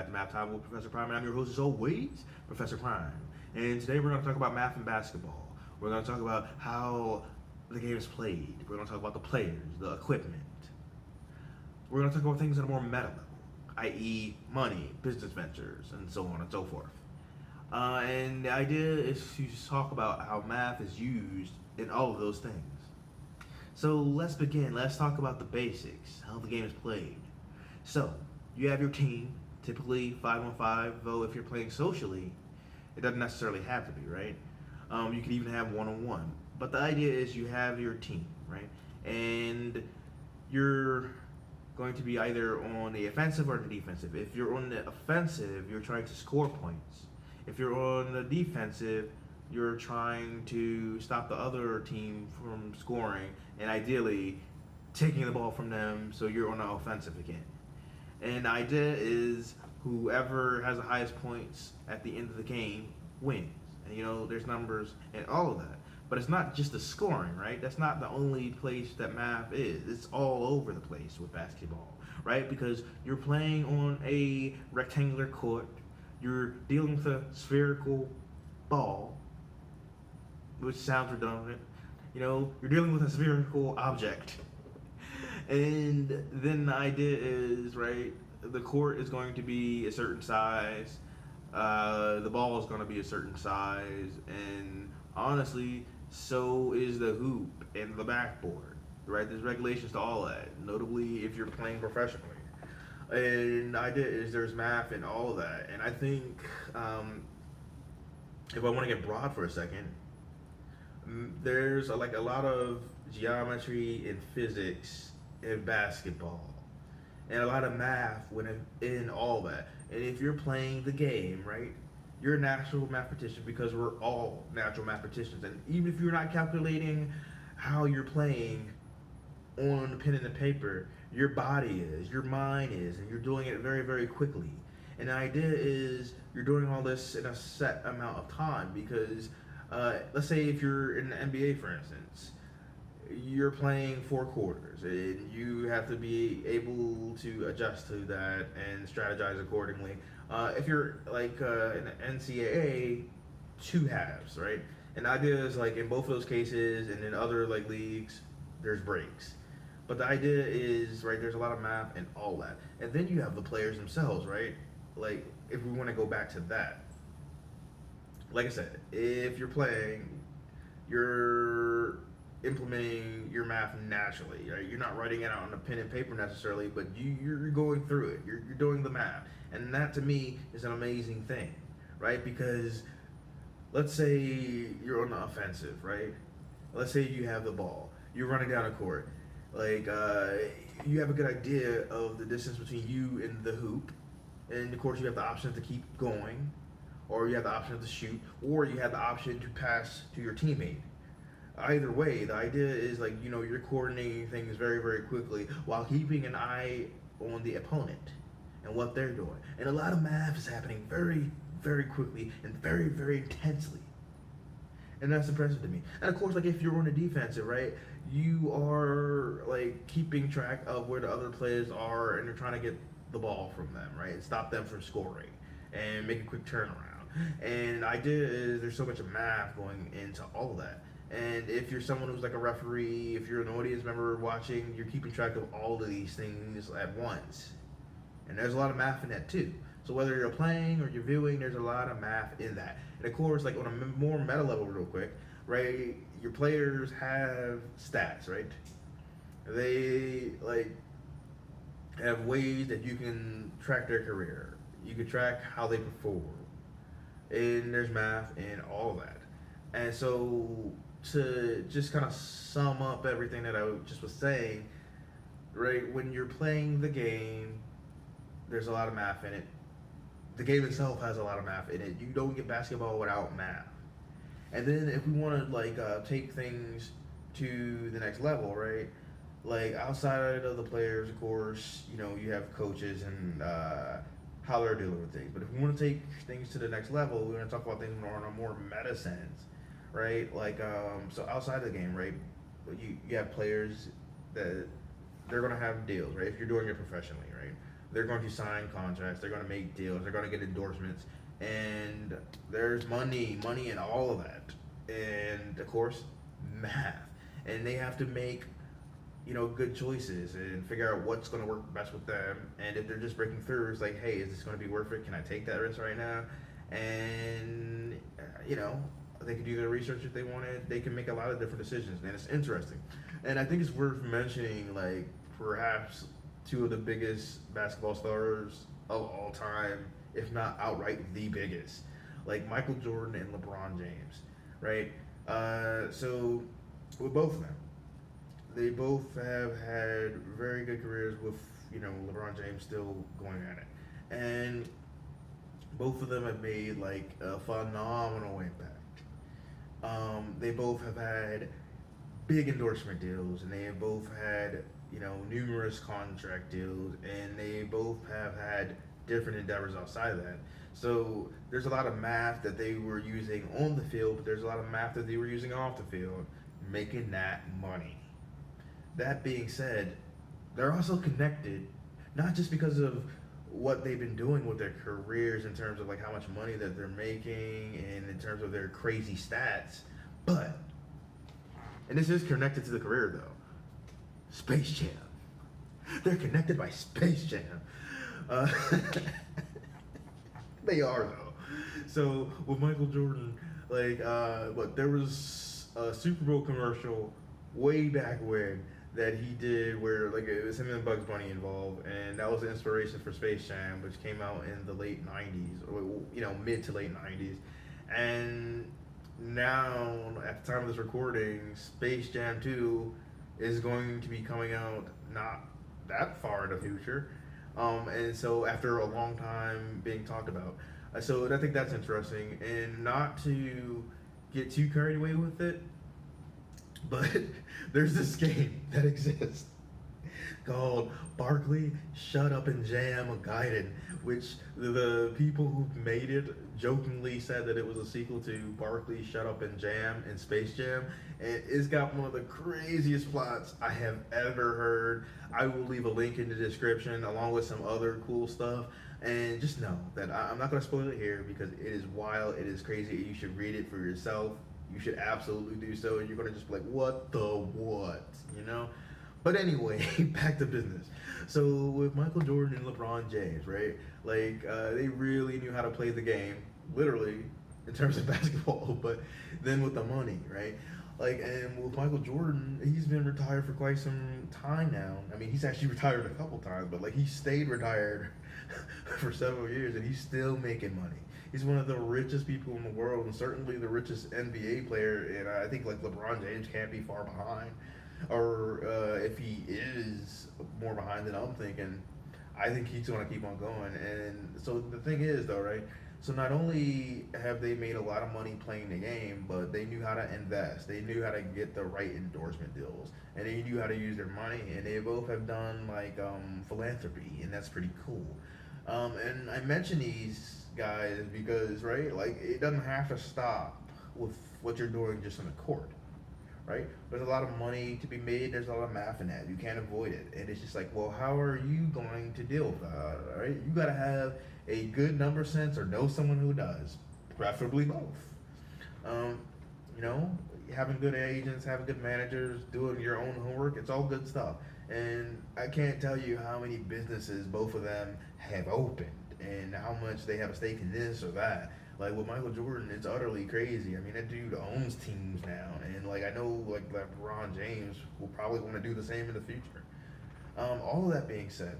back to Math Time with Professor Prime, and I'm your host as always, Professor Prime. And today we're going to talk about math and basketball. We're going to talk about how the game is played. We're going to talk about the players, the equipment. We're going to talk about things at a more meta level, i.e., money, business ventures, and so on and so forth. And the idea is to talk about how math is used in all of those things. So let's begin. Let's talk about the basics, how the game is played. So, you have your team, typically 5-on-5, though if you're playing socially, it doesn't necessarily have to be, right? You can even have 1-on-1. But the idea is you have your team, right? And you're going to be either on the offensive or the defensive. If you're on the offensive, you're trying to score points. If you're on the defensive, you're trying to stop the other team from scoring and ideally taking the ball from them so you're on the offensive again. And the idea is whoever has the highest points at the end of the game wins. And there's numbers and all of that. But it's not just the scoring, right? That's not the only place that math is. It's all over the place with basketball, right? Because you're playing on a rectangular court, you're dealing with a spherical ball, which sounds redundant. You're dealing with a spherical object. And then the idea is, right, the court is going to be a certain size, the ball is going to be a certain size, and honestly, so is the hoop and the backboard, right? There's regulations to all that, notably if you're playing professionally. And the idea is there's math and all of that. And I think, if I want to get broad for a second, there's a lot of geometry and physics in basketball, and a lot of math in all that. And if you're playing the game, right, you're a natural mathematician because we're all natural mathematicians. And even if you're not calculating how you're playing on the pen and the paper, your body is, your mind is, and you're doing it very, very quickly. And the idea is you're doing all this in a set amount of time because let's say if you're in the NBA, for instance, you're playing 4 quarters and you have to be able to adjust to that and strategize accordingly. If you're like in the NCAA, 2 halves, right? And the idea is in both of those cases and in other leagues, there's breaks. But the idea is, right, there's a lot of math and all that. And then you have the players themselves, right? If we want to go back to that. Like I said, if you're playing, you're implementing your math naturally. Right? You're not writing it out on a pen and paper necessarily, but you're going through it. You're doing the math. And that to me is an amazing thing, right? Because let's say you're on the offensive, right? Let's say you have the ball. You're running down a court. You have a good idea of the distance between you and the hoop. And of course you have the option to keep going, or you have the option to shoot, or you have the option to pass to your teammate. Either way, the idea is you're coordinating things very, very quickly while keeping an eye on the opponent and what they're doing. And a lot of math is happening very, very quickly and very, very intensely. And that's impressive to me. And of course, if you're on the defensive, right, you are keeping track of where the other players are and you're trying to get the ball from them, right, and stop them from scoring and make a quick turnaround. And the idea is there's so much of math going into all of that. And if you're someone who's a referee, if you're an audience member watching, you're keeping track of all of these things at once. And there's a lot of math in that too. So whether you're playing or you're viewing, there's a lot of math in that. And of course, on a more meta level real quick, right, your players have stats, right? They have ways that you can track their career. You can track how they perform. And there's math and all that. And so to just kind of sum up everything that I just was saying, right, when you're playing the game, there's a lot of math in it. The game itself has a lot of math in it. You don't get basketball without math. And then if we want to take things to the next level, right, outside of the players, of course, you have coaches and how they're dealing with things. But if we want to take things to the next level, we want to talk about things on a more meta sense, right? So outside of the game, right, you have players that they're going to have deals, right? If you're doing it professionally, right? they're going to sign contracts, they're going to make deals, they're going to get endorsements, and there's money in all of that, and of course, math, and they have to make good choices and figure out what's going to work best with them. And if they're just breaking through, it's like, hey, is this going to be worth it? Can I take that risk right now? And they can do their research if they wanted. They can make a lot of different decisions, and it's interesting. And I think it's worth mentioning, like, perhaps two of the biggest basketball stars of all time, if not outright the biggest, like Michael Jordan and LeBron James, right? So with both of them, they both have had very good careers with LeBron James still going at it, and both of them have made like a phenomenal impact. They both have had big endorsement deals, and they have both had numerous contract deals, and they both have had different endeavors outside of that. So there's a lot of math that they were using on the field, but there's a lot of math that they were using off the field, making that money. That being said, they're also connected, not just because of what they've been doing with their careers in terms of like how much money that they're making and in terms of their crazy stats, but, and this is connected to the career though, Space Jam. They're connected by Space Jam. Uh, they are though. So with Michael Jordan, like, there was a Super Bowl commercial way back when that he did where like it was him and Bugs Bunny involved, and that was the inspiration for Space Jam, which came out in the late '90s, or mid to late '90s, and now at the time of this recording, Space Jam 2 is going to be coming out not that far in the future, and so after a long time being talked about, so I think that's interesting, and not to get too carried away with it, but there's this game that exists called Barkley Shut Up and Jam Gaiden, which the people who made it jokingly said that it was a sequel to Barkley Shut Up and Jam and Space Jam. And it's got one of the craziest plots I have ever heard. I will leave a link in the description along with some other cool stuff. And just know that I'm not going to spoil it here because it is wild, it is crazy. You should read it for yourself. You should absolutely do so. And you're going to just be like, what the what? But anyway, back to business. So with Michael Jordan and LeBron James, right? Like they really knew how to play the game, literally, in terms of basketball. But then with the money, right? Like, and with Michael Jordan, he's been retired for quite some time now. I mean, he's actually retired a couple times, but like he stayed retired for several years, and he's still making money. He's one of the richest people in the world, and certainly the richest NBA player. And I think like LeBron James can't be far behind, or if he is more behind than I'm thinking, I think he's going to keep on going. And so the thing is, though, right? So not only have they made a lot of money playing the game, but they knew how to invest. They knew how to get the right endorsement deals, and they knew how to use their money. And they both have done like philanthropy, and that's pretty cool. And I mention these guys because, right, like it doesn't have to stop with what you're doing just on the court, right? There's a lot of money to be made. There's a lot of math in that. You can't avoid it. And it's just like, well, how are you going to deal with that, right? You got to have a good number sense or know someone who does, preferably both. You know, having good agents, having good managers, doing your own homework, it's all good stuff. And I can't tell you how many businesses both of them have opened and how much they have a stake in this or that. Like with Michael Jordan, it's utterly crazy. I mean, that dude owns teams now, and like I know, like LeBron James will probably want to do the same in the future. All of that being said,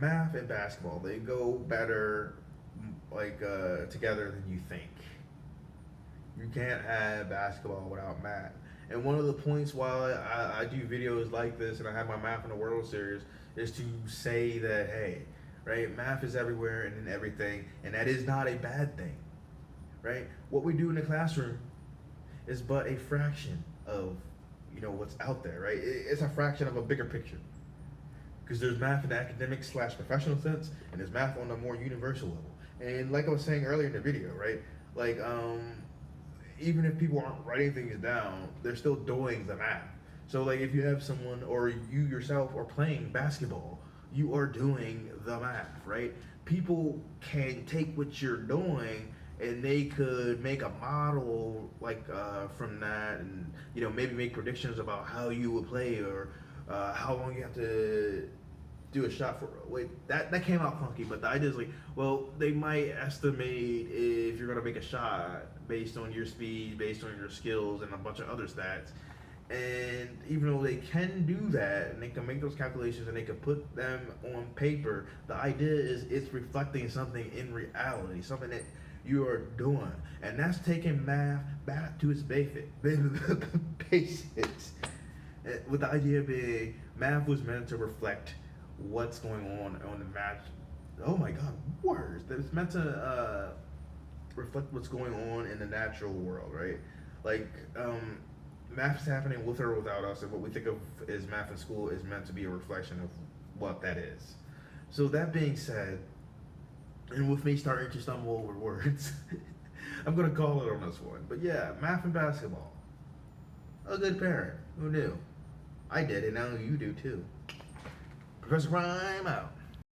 math and basketball, they go better like together than you think. You can't have basketball without math. And one of the points why I do videos like this and I have my Math in the World series is to say that, hey, right, math is everywhere and in everything, and that is not a bad thing, right? What we do in the classroom is but a fraction of, what's out there, right? It's a fraction of a bigger picture. Because there's math in the academic / professional sense, and there's math on a more universal level. And like I was saying earlier in the video, right? Like, even if people aren't writing things down, they're still doing the math. So like if you have someone or you yourself are playing basketball, you are doing the math, right? People can take what you're doing and they could make a model like from that, and maybe make predictions about how you would play, or how long you have to do a shot for. Wait, that came out funky, but the idea is like, well, they might estimate if you're gonna make a shot based on your speed, based on your skills, and a bunch of other stats. And even though they can do that and they can make those calculations and they can put them on paper, the idea is it's reflecting something in reality, something that you are doing, and that's taking math back to its basics. With the idea being, math was meant to reflect what's going on the match. Oh my God, words! It's meant to reflect what's going on in the natural world, right? Like, math's happening with or without us, and what we think of as math in school is meant to be a reflection of what that is. So that being said, and with me starting to stumble over words, I'm gonna call it on this one. But yeah, math and basketball. A good parent. Who knew? I did, and now you do too. Professor Rhyme out.